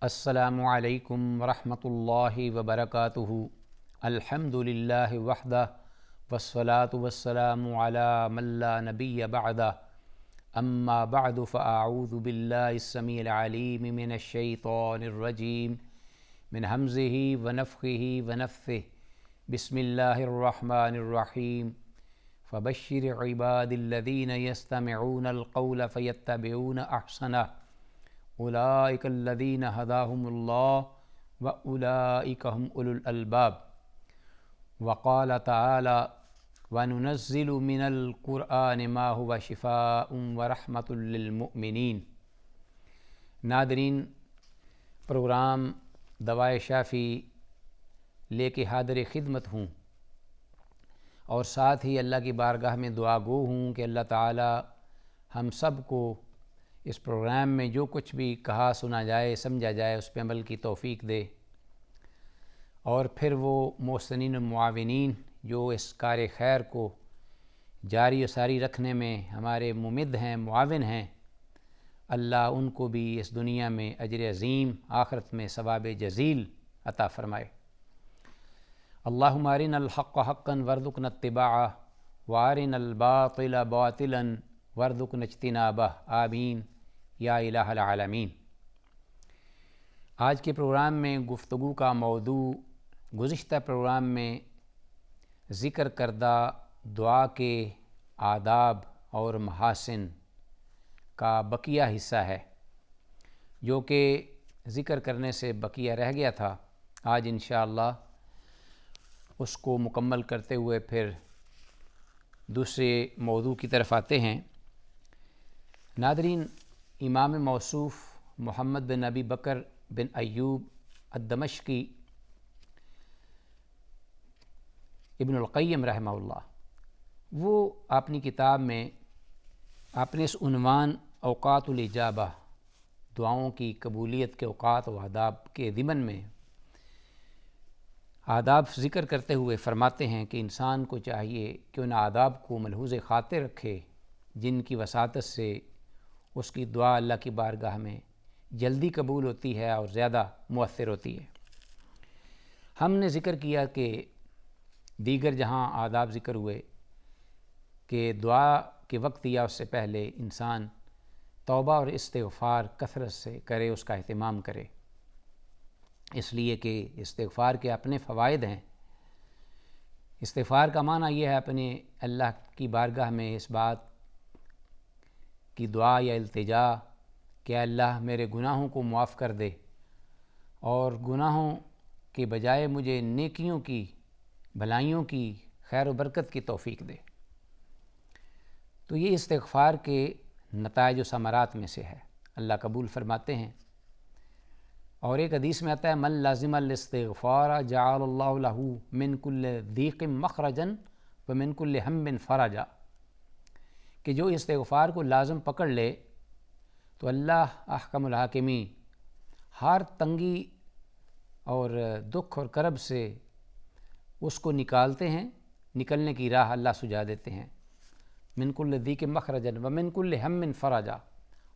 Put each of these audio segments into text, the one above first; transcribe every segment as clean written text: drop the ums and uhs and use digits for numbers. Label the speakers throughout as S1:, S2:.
S1: السلام علیکم ورحمۃ اللہ وبرکاتہ۔ الحمد للہ وحدہ والصلاة والسلام علی من لا نبی بعدہ، اما بعد فاعوذ باللہ السمیع العلیم من الشیطان الرجیم من ہمزہ ونفخہ ونفثہ۔ بسم اللہ الرحمن الرحیم۔ فبشر عباد الذین یستمعون القول فیتبعون احسنہ، اولئک الذین ھداھم اللہ واولئک ھم اولو الالباب۔ وقال تعالی وننزل من القرآن ما هو شفاء ورحمۃ للمؤمنین۔ ناظرین، پروگرام دوائے شافی لے کے حاضر خدمت ہوں، اور ساتھ ہی اللہ کی بارگاہ میں دعا گو ہوں کہ اللہ تعالی ہم سب کو اس پروگرام میں جو کچھ بھی کہا سنا جائے سمجھا جائے اس پہ عمل کی توفیق دے، اور پھر وہ محسنین و معاونین جو اس کار خیر کو جاری و ساری رکھنے میں ہمارے ممد ہیں، معاون ہیں، اللہ ان کو بھی اس دنیا میں اجر عظیم، آخرت میں ثواب جزیل عطا فرمائے۔ اللہم ارنا الحق حقا وارزقنا اتباعہ وارنا الباطل باطلا وارزقنا اجتنابہ، آمین یا الہ العالمین۔ آج کے پروگرام میں گفتگو کا موضوع گزشتہ پروگرام میں ذکر کردہ دعا کے آداب اور محاسن کا بقیہ حصہ ہے، جو کہ ذکر کرنے سے بقیہ رہ گیا تھا۔ آج انشاءاللہ اس کو مکمل کرتے ہوئے پھر دوسرے موضوع کی طرف آتے ہیں۔ ناظرین، امام موصوف محمد بن ابی بکر بن ایوب الدمشقی ابن القیم رحمہ اللہ، وہ اپنی کتاب میں اپنے اس عنوان اوقات الاجابہ، دعاؤں کی قبولیت کے اوقات و آداب کے ضمن میں آداب ذکر کرتے ہوئے فرماتے ہیں کہ انسان کو چاہیے کہ ان آداب کو ملحوظ خاطر رکھے جن کی وساطت سے اس کی دعا اللہ کی بارگاہ میں جلدی قبول ہوتی ہے اور زیادہ مؤثر ہوتی ہے۔ ہم نے ذکر کیا کہ دیگر جہاں آداب ذکر ہوئے کہ دعا کے وقت یا اس سے پہلے انسان توبہ اور استغفار کثرت سے کرے، اس کا اہتمام کرے، اس لیے کہ استغفار کے اپنے فوائد ہیں۔ استغفار کا معنی یہ ہے اپنے اللہ کی بارگاہ میں اس بات کی دعا یا التجا کہ اللہ میرے گناہوں کو معاف کر دے اور گناہوں کے بجائے مجھے نیکیوں کی، بھلائیوں کی، خیر و برکت کی توفیق دے۔ تو یہ استغفار کے نتائج و ثمرات میں سے ہے، اللہ قبول فرماتے ہیں۔ اور ایک حدیث میں آتا ہے من لازم الاستغفار جعل اللہ لہ من کل ضیق مخرجا ومن کل ہم فرجا، کہ جو استغفار کو لازم پکڑ لے تو اللہ احکم الحاکمین ہر تنگی اور دکھ اور کرب سے اس کو نکالتے ہیں، نکلنے کی راہ اللہ سجا دیتے ہیں۔ من کل ضیق مخرجا ومن کل ہم فرجا،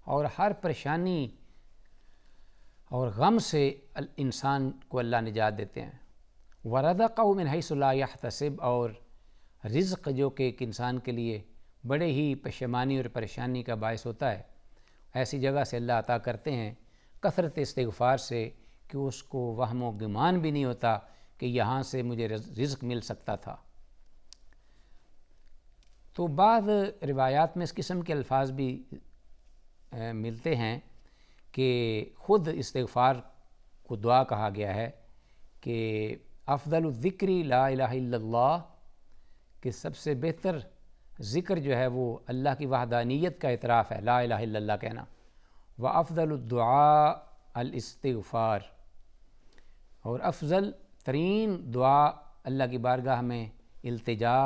S1: اور ہر پریشانی اور غم سے انسان کو اللہ نجات دیتے ہیں۔ وَرَزَقَهُ مِنْ حَيْثُ لَا يَحْتَسِبُ، اور رزق جو کہ ایک انسان کے لیے بڑے ہی پشیمانی اور پریشانی کا باعث ہوتا ہے، ایسی جگہ سے اللہ عطا کرتے ہیں کثرت استغفار سے کہ اس کو وہم و گمان بھی نہیں ہوتا کہ یہاں سے مجھے رزق مل سکتا تھا۔ تو بعض روایات میں اس قسم کے الفاظ بھی ملتے ہیں کہ خود استغفار کو دعا کہا گیا ہے کہ افضل الذکر لا الہ الا اللہ، کہ سب سے بہتر ذکر جو ہے وہ اللہ کی وحدانیت کا اعتراف ہے، لا الہ الا اللہ کہنا۔ وافضل الدعاء الاستغفار، اور افضل ترین دعا اللہ کی بارگاہ میں التجا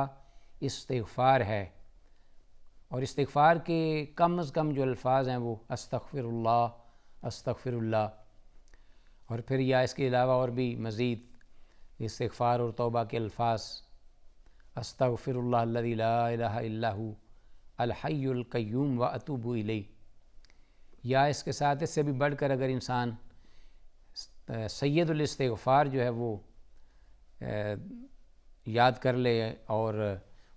S1: استغفار ہے۔ اور استغفار کے کم از کم جو الفاظ ہیں وہ استغفر اللہ، استغفر اللہ، اور پھر یا اس کے علاوہ اور بھی مزید استغفار اور توبہ کے الفاظ، استغفر اللہ الذی لا الہ الا ھو الحی القیوم واتوب الیہ، یا اس کے ساتھ اس سے بھی بڑھ کر اگر انسان سید الاستغفار جو ہے وہ یاد کر لے، اور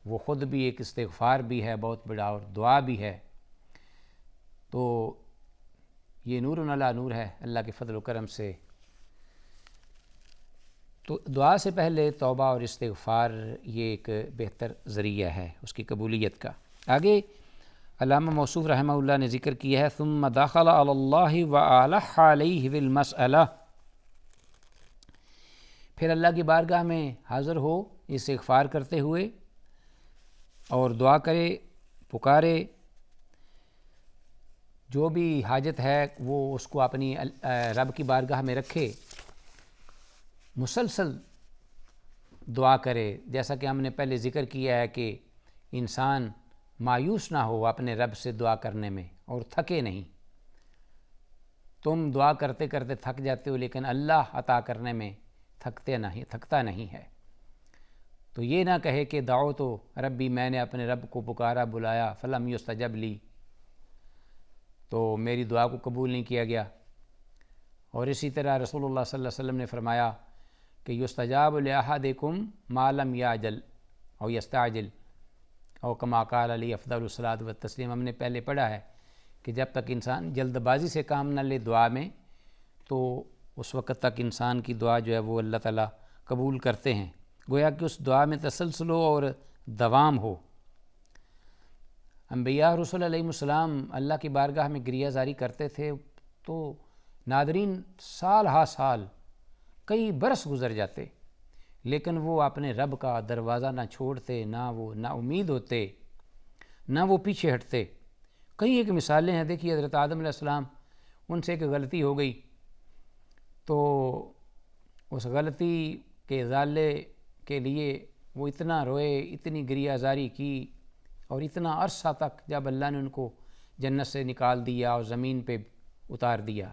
S1: وہ خود بھی ایک استغفار بھی ہے بہت بڑا، اور دعا بھی ہے، تو یہ نور علی نور ہے اللہ کے فضل و کرم سے۔ تو دعا سے پہلے توبہ اور استغفار یہ ایک بہتر ذریعہ ہے اس کی قبولیت کا۔ آگے علامہ موصوف رحمہ اللہ نے ذکر کیا ہے ثم دخل علی اللہ وآلح علیہ بالمسئلہ، پھر اللہ کی بارگاہ میں حاضر ہو استغفار کرتے ہوئے اور دعا کرے، پکارے، جو بھی حاجت ہے وہ اس کو اپنی رب کی بارگاہ میں رکھے، مسلسل دعا کرے۔ جیسا کہ ہم نے پہلے ذکر کیا ہے کہ انسان مایوس نہ ہو اپنے رب سے دعا کرنے میں اور تھکے نہیں۔ تم دعا کرتے کرتے تھک جاتے ہو، لیکن اللہ عطا کرنے میں تھکتا نہیں ہے۔ تو یہ نہ کہے کہ دعوت ربی، میں نے اپنے رب کو پکارا بلایا، فلم یستجب لی، تو میری دعا کو قبول نہیں کیا گیا۔ اور اسی طرح رسول اللہ صلی اللہ علیہ وسلم نے فرمایا کہ یستجاب لأحدکم ما لم یعجل او یستعجل، او کما قال علی افضل الصلاۃ والتسلیم۔ ہم نے پہلے پڑھا ہے کہ جب تک انسان جلد بازی سے کام نہ لے دعا میں، تو اس وقت تک انسان کی دعا جو ہے وہ اللہ تعالیٰ قبول کرتے ہیں، گویا کہ اس دعا میں تسلسل ہو اور دوام ہو۔ انبیاء رسول علیہ السلام اللہ کی بارگاہ میں گریہ زاری کرتے تھے تو ناظرین سال ہا سال کئی برس گزر جاتے، لیکن وہ اپنے رب کا دروازہ نہ چھوڑتے، نہ وہ نا امید ہوتے، نہ وہ پیچھے ہٹتے۔ کئی ایک مثالیں ہیں، دیکھیے حضرت آدم علیہ السلام، ان سے ایک غلطی ہو گئی تو اس غلطی کے ازالے کے لیے وہ اتنا روئے، اتنی گریہ زاری کی، اور اتنا عرصہ تک جب اللہ نے ان کو جنت سے نکال دیا اور زمین پہ اتار دیا۔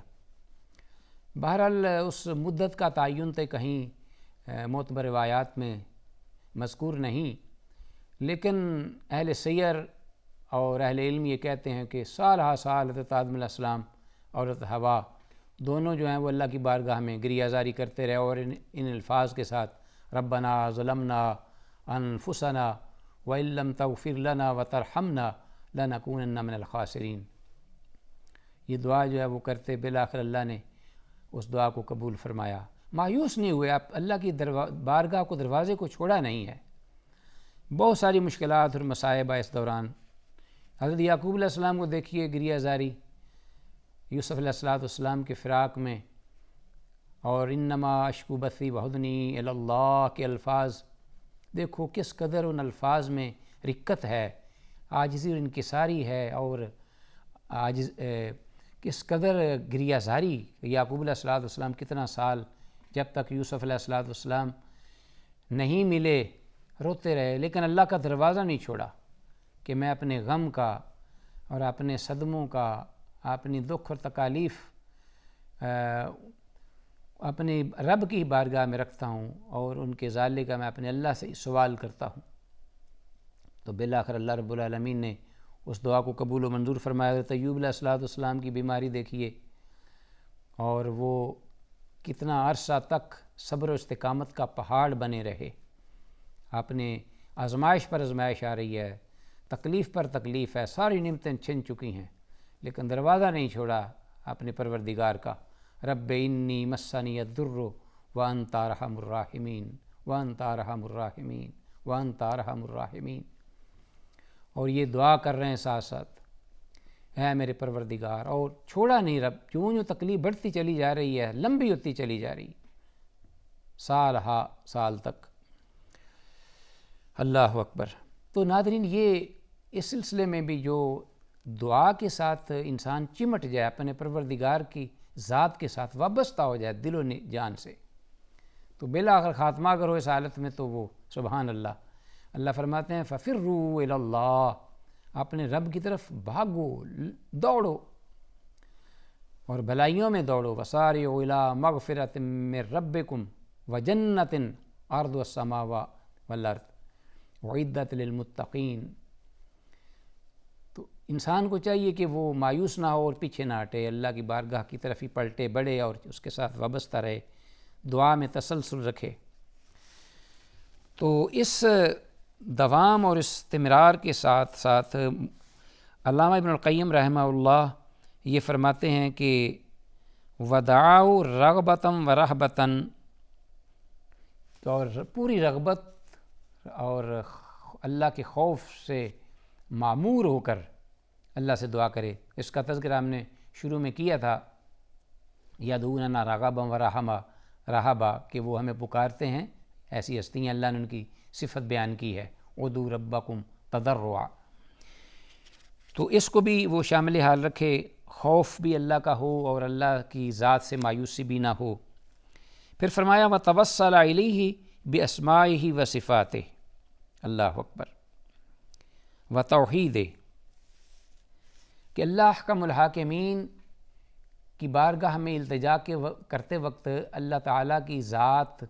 S1: بہرحال اس مدت کا تعین تو کہیں معتبر روایات میں مذکور نہیں، لیکن اہل سیر اور اہل علم یہ کہتے ہیں کہ سال ہا سال حضرت آدم علیہ السلام اور حضرت حوا دونوں جو ہیں وہ اللہ کی بارگاہ میں گریہ زاری کرتے رہے، اور ان الفاظ کے ساتھ ربنا ظلمنا انفسنا وَإِن لَّمْ تَغْفِرْ لَنَا وَتَرْحَمْنَا لَنَكُونَنَّ مِنَ الْخَاسِرِينَ۔ یہ دعا جو ہے وہ کرتے، بالآخر اللہ نے اس دعا کو قبول فرمایا۔ مایوس نہیں ہوئے، آپ اللہ کی بارگاہ کو، دروازے کو چھوڑا نہیں ہے۔ بہت ساری مشکلات اور مصائب اس دوران۔ حضرت یعقوب علیہ السلام کو دیکھیے، گریہ زاری یوسف علیہ السلام کے فراق میں، اور انما اشکو بثی وحزنی الی اللہ کے الفاظ، دیکھو کس قدر ان الفاظ میں رقت ہے، عاجزی اور انکساری ہے، اور کس قدر گریہ زاری۔ یعقوب علیہ السلام کتنا سال جب تک یوسف علیہ السلام نہیں ملے روتے رہے، لیکن اللہ کا دروازہ نہیں چھوڑا کہ میں اپنے غم کا اور اپنے صدموں کا، اپنی دکھ اور تکالیف اپنے رب کی بارگاہ میں رکھتا ہوں، اور ان کے ازالے کا میں اپنے اللہ سے سوال کرتا ہوں۔ تو بالآخر اللہ رب العالمین نے اس دعا کو قبول و منظور فرمایا۔ حضرت ایوب علیہ السلام کی بیماری دیکھیے، اور وہ کتنا عرصہ تک صبر و استقامت کا پہاڑ بنے رہے۔ اپنے آزمائش پر آزمائش آ رہی ہے، تکلیف پر تکلیف ہے، ساری نعمتیں چھن چکی ہیں، لیکن دروازہ نہیں چھوڑا اپنے پروردگار کا۔ رب انی مسنی الضر وانت ارحم الراحمین وانت ارحم الراحمین وانت ارحم الراحمین۔ اور یہ دعا کر رہے ہیں ساتھ ساتھ، اے میرے پروردگار، اور چھوڑا نہیں رب، جو تکلیف بڑھتی چلی جا رہی ہے، لمبی ہوتی چلی جا رہی، سال ہا سال تک۔ اللہ اکبر۔ تو ناظرین، یہ اس سلسلے میں بھی جو دعا کے ساتھ انسان چمٹ جائے، اپنے پروردگار کی ذات کے ساتھ وابستہ ہو جائے دل و جان سے، تو بالآخر خاتمہ اگر ہو اس حالت میں تو وہ سبحان اللہ۔ اللہ فرماتے ہیں فَفِرُّوا إِلَى اللَّهِ، اپنے رب کی طرف بھاگو، دوڑو، اور بھلائیوں میں دوڑو۔ وَسَارِعُوا إِلَى مَغْفِرَةٍ مِّن رَبِّكُمْ وَجَنَّةٍ عَرْضُهَا السَّمَاوَاتُ وَالْأَرْضُ أُعِدَّتْ لِلْمُتَّقِينَ۔ تو انسان کو چاہیے کہ وہ مایوس نہ ہو اور پیچھے نہ ہٹے، اللہ کی بارگاہ کی طرف ہی پلٹے بڑھے اور اس کے ساتھ وابستہ رہے، دعا میں تسلسل رکھے۔ تو اس دوام اور استمرار کے ساتھ ساتھ علامہ ابن القیم رحمہ اللہ یہ فرماتے ہیں کہ ودعاؤ رغبتاً و رہبتاً، اور پوری رغبت اور اللہ کے خوف سے معمور ہو کر اللہ سے دعا کرے۔ اس کا تذکرہ ہم نے شروع میں کیا تھا، یدعوننا رغبا و رہبا، کہ وہ ہمیں پکارتے ہیں، ایسی ہستیاں اللہ نے ان کی صفت بیان کی ہے، ادعوا ربکم تضرعا۔ تو اس کو بھی وہ شامل حال رکھے، خوف بھی اللہ کا ہو اور اللہ کی ذات سے مایوسی بھی نہ ہو۔ پھر فرمایا وتوسل الیہ باسمائہ و صفاتہ، اللہ اکبر، وتوحیدہ، کہ اللہ احکم الحاکمین کی بارگاہ میں التجا کرتے وقت اللہ تعالیٰ کی ذات،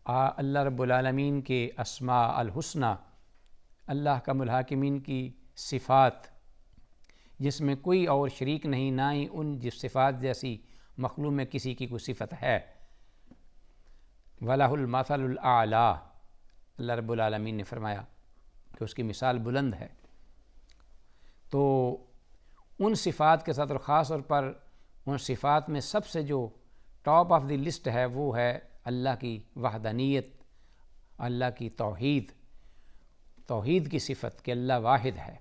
S1: اللہ رب العالمین کے اسماء الحسنی، اللہ احکم الحاکمین کی صفات جس میں کوئی اور شریک نہیں، نہ ہی ان صفات جیسی مخلوق میں کسی کی کوئی صفت ہے، وَلَهُ الْمَثَلُ الْأَعْلَىٰ، اللہ رب العالمین نے فرمایا کہ اس کی مثال بلند ہے۔ تو ان صفات کے ساتھ اور خاص طور پر ان صفات میں سب سے جو ٹاپ آف دی لسٹ ہے وہ ہے اللہ کی وحدانیت، اللہ کی توحید کی صفت کہ اللہ واحد ہے،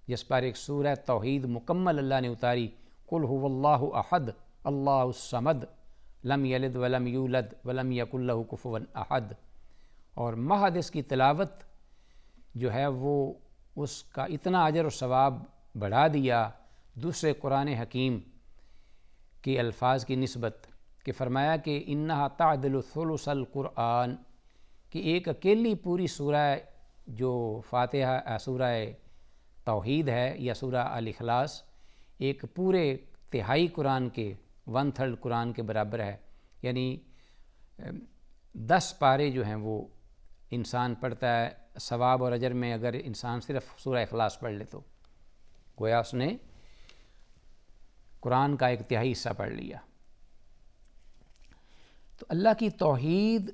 S1: جس پر ایک سورہ توحید مکمل اللہ نے اتاری، قل هو اللہ احد اللہ الصمد لم یلد ولم یولد ولم یکن لہ کفوا احد، اور محض اس کی تلاوت جو ہے وہ اس کا اتنا اجر و ثواب بڑھا دیا دوسرے قرآن حکیم کے الفاظ کی نسبت، کہ فرمایا کہ انہا تعدل ثلث القرآن، کہ ایک اکیلی پوری سورہ جو فاتحہ سورہ توحید ہے یا سورہ الاخلاص، ایک پورے تہائی قرآن کے 1/3 قرآن کے برابر ہے، یعنی 10 پارے جو ہیں وہ انسان پڑھتا ہے ثواب اور اجر میں، اگر انسان صرف سورہ اخلاص پڑھ لے تو گویا اس نے قرآن کا ایک تہائی حصہ پڑھ لیا۔ تو اللہ کی توحید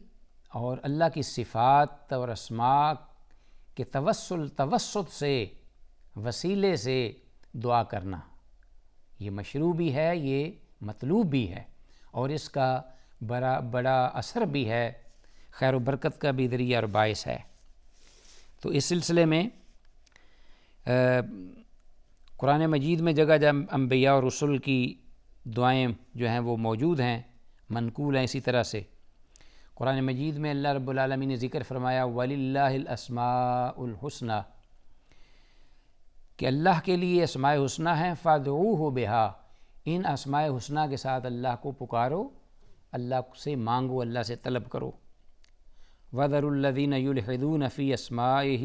S1: اور اللہ کی صفات اور اسماء کے توسط سے، وسیلے سے دعا کرنا، یہ مشروع بھی ہے، یہ مطلوب بھی ہے، اور اس کا بڑا اثر بھی ہے، خیر و برکت کا بھی ذریعہ اور باعث ہے۔ تو اس سلسلے میں قرآن مجید میں جگہ جگہ انبیاء اور رسول کی دعائیں جو ہیں وہ موجود ہیں، منقول ہیں۔ اسی طرح سے قرآن مجید میں اللہ رب العالمین نے ذکر فرمایا وَلِلَّهِ الْأَسْمَاءُ الْحُسْنَى، کہ اللہ کے لیے اسماء حسنہ ہیں، فَادْعُوهُ بِهَا، ان اسماء حسنہ کے ساتھ اللہ کو پکارو، اللہ سے مانگو، اللہ سے طلب کرو۔ وَذَرُوا الَّذِينَ يُلْحِدُونَ فِي أَسْمَائِهِ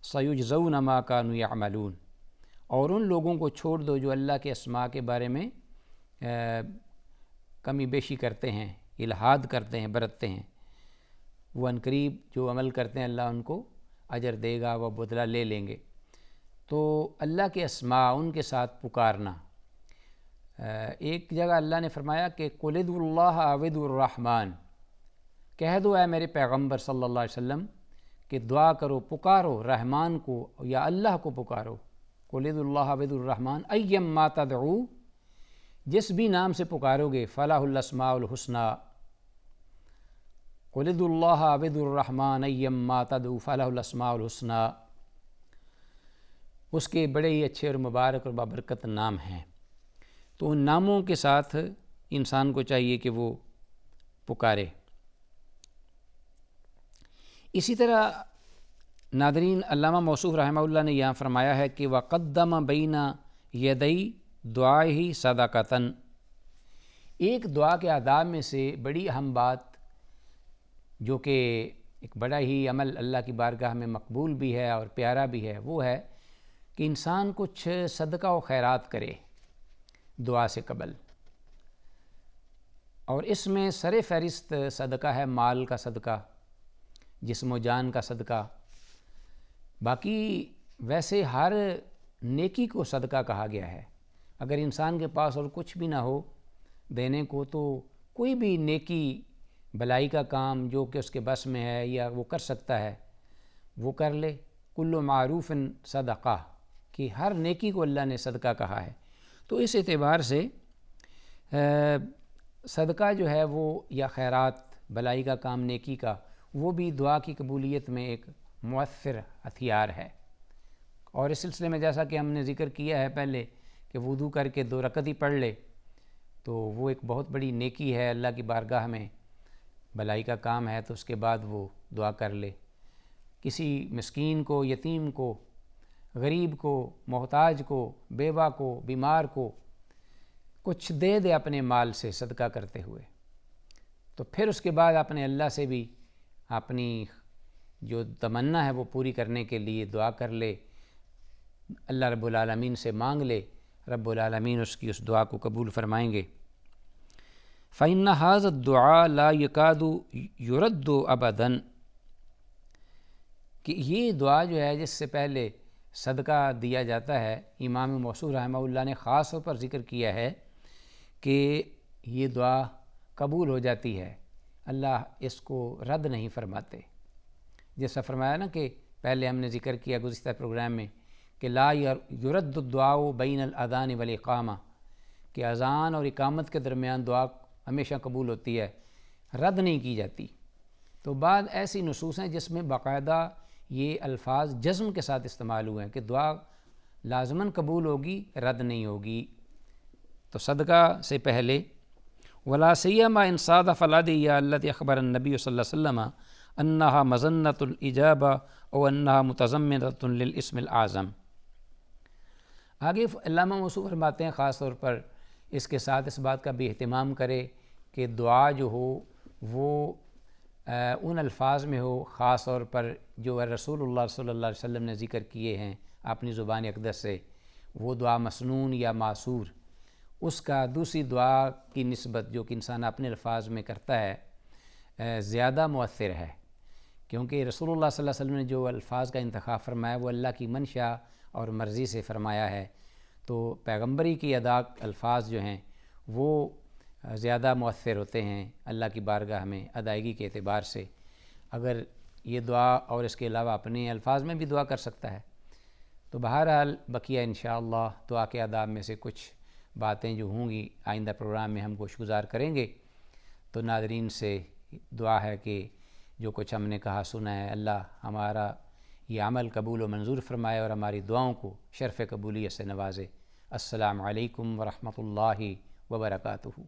S1: سَيُجْزَوْنَ مَا كَانُوا يَعْمَلُونَ، اور ان لوگوں کو چھوڑ دو جو اللہ کے اسماء کے بارے میں کمی بیشی کرتے ہیں، الحاد کرتے ہیں، برتتے ہیں، وہ عنقریب جو عمل کرتے ہیں اللہ ان کو اجر دے گا، وہ بدلہ لے لیں گے۔ تو اللہ کے اسماء، ان کے ساتھ پکارنا، ایک جگہ اللہ نے فرمایا کہ قُلِ ادعوا اللَّهَ أَوِ ادعوا الرَّحْمَٰنَ، کہہ دو اے میرے پیغمبر صلی اللہ علیہ وسلم کہ دعا کرو، پکارو رحمان کو یا اللہ کو پکارو، قُلِ ادعوا اللَّهَ أَوِ ادعوا الرَّحْمَٰنَ أَيًّمَّا تَدْعُوا، جس بھی نام سے پکارو گے، فَلَهُ الْأَسْمَاءُ الْحُسْنَى، قُلِ ادعوا اللَّهَ أَوِ ادعوا الرَّحْمَٰنَ أَيًّمَّا تَدْعُوا فَلَهُ الْأَسْمَاءُ الْحُسْنَى، اس کے بڑے ہی اچھے اور مبارک اور بابرکت نام ہیں۔ تو ان ناموں کے ساتھ انسان کو چاہیے کہ وہ پکارے۔ اسی طرح ناظرین، علامہ موصوف رحمہ اللہ نے یہاں فرمایا ہے کہ وَقَدَّمَ بَيْنَ يَدَيْ دُعَائِهِ صَدَقَةً، ایک دعا کے آداب میں سے بڑی اہم بات، جو کہ ایک بڑا ہی عمل اللہ کی بارگاہ میں مقبول بھی ہے اور پیارا بھی ہے، وہ ہے کہ انسان کچھ صدقہ و خیرات کرے دعا سے قبل، اور اس میں سر فہرست صدقہ ہے مال کا صدقہ، جسم و جان کا صدقہ۔ باقی ویسے ہر نیکی کو صدقہ کہا گیا ہے۔ اگر انسان کے پاس اور کچھ بھی نہ ہو دینے کو تو کوئی بھی نیکی بلائی کا کام جو کہ اس کے بس میں ہے یا وہ کر سکتا ہے وہ کر لے۔ کل معروف صدقہ، کہ ہر نیکی کو اللہ نے صدقہ کہا ہے۔ تو اس اعتبار سے صدقہ جو ہے وہ یا خیرات بلائی کا کام نیکی کا، وہ بھی دعا کی قبولیت میں ایک مؤثر ہتھیار ہے۔ اور اس سلسلے میں جیسا کہ ہم نے ذکر کیا ہے پہلے کہ وضو کر کے 2 رکعت ہی پڑھ لے تو وہ ایک بہت بڑی نیکی ہے اللہ کی بارگاہ میں، بلائی کا کام ہے تو اس کے بعد وہ دعا کر لے۔ کسی مسکین کو، یتیم کو، غریب کو، محتاج کو، بیوہ کو، بیمار کو کچھ دے دے اپنے مال سے صدقہ کرتے ہوئے، تو پھر اس کے بعد اپنے اللہ سے بھی اپنی جو تمنا ہے وہ پوری کرنے کے لیے دعا کر لے، اللہ رب العالمین سے مانگ لے، رب العالمین اس کی اس دعا کو قبول فرمائیں گے۔ فَإِنَّ هَذَا الدُّعَاءَ لَا يَكَادُ يُرَدُّ أَبَدًا، کہ یہ دعا جو ہے جس سے پہلے صدقہ دیا جاتا ہے، امام موصول رحمہ اللہ نے خاص طور پر ذکر کیا ہے کہ یہ دعا قبول ہو جاتی ہے، اللہ اس کو رد نہیں فرماتے۔ جیسا فرمایا نا کہ پہلے ہم نے ذکر کیا گزشتہ پروگرام میں کہ لا یرد الدعاء بین الاذان والاقامہ، کہ اذان اور اقامت کے درمیان دعا ہمیشہ قبول ہوتی ہے، رد نہیں کی جاتی۔ تو بعد ایسی نصوص ہیں جس میں باقاعدہ یہ الفاظ جزم کے ساتھ استعمال ہوئے ہیں کہ دعا لازماً قبول ہوگی، رد نہیں ہوگی۔ تو صدقہ سے پہلے ولا سیما ان صادف الادعیہ التی اخبر النبی صلی اللہ علیہ وسلم انہا مظنۃ الاجابہ او انہا متضمنۃ للاسم الاعظم۔ آگے علامہ موصوف فرماتے ہیں خاص طور پر اس کے ساتھ اس بات کا بھی اہتمام کرے کہ دعا جو ہو وہ ان الفاظ میں ہو خاص طور پر جو رسول اللہ صلی اللہ علیہ وسلم نے ذکر کیے ہیں اپنی زبان اقدس سے، وہ دعا مسنون یا معصور، اس کا دوسری دعا کی نسبت جو کہ انسان اپنے الفاظ میں کرتا ہے زیادہ مؤثر ہے، کیونکہ رسول اللہ صلی اللہ علیہ وسلم نے جو الفاظ کا انتخاب فرمایا وہ اللہ کی منشا اور مرضی سے فرمایا ہے، تو پیغمبری کی ادا الفاظ جو ہیں وہ زیادہ مؤثر ہوتے ہیں اللہ کی بارگاہ میں ادائیگی کے اعتبار سے۔ اگر یہ دعا اور اس کے علاوہ اپنے الفاظ میں بھی دعا کر سکتا ہے۔ تو بہرحال بقیہ انشاءاللہ دعا کے آداب میں سے کچھ باتیں جو ہوں گی آئندہ پروگرام میں ہم کوشش گزار کریں گے۔ تو ناظرین سے دعا ہے کہ جو کچھ ہم نے کہا سنا ہے اللہ ہمارا یہ عمل قبول و منظور فرمائے اور ہماری دعاؤں کو شرف قبولیت سے نوازے۔ السلام علیکم ورحمۃ اللہ وبرکاتہ۔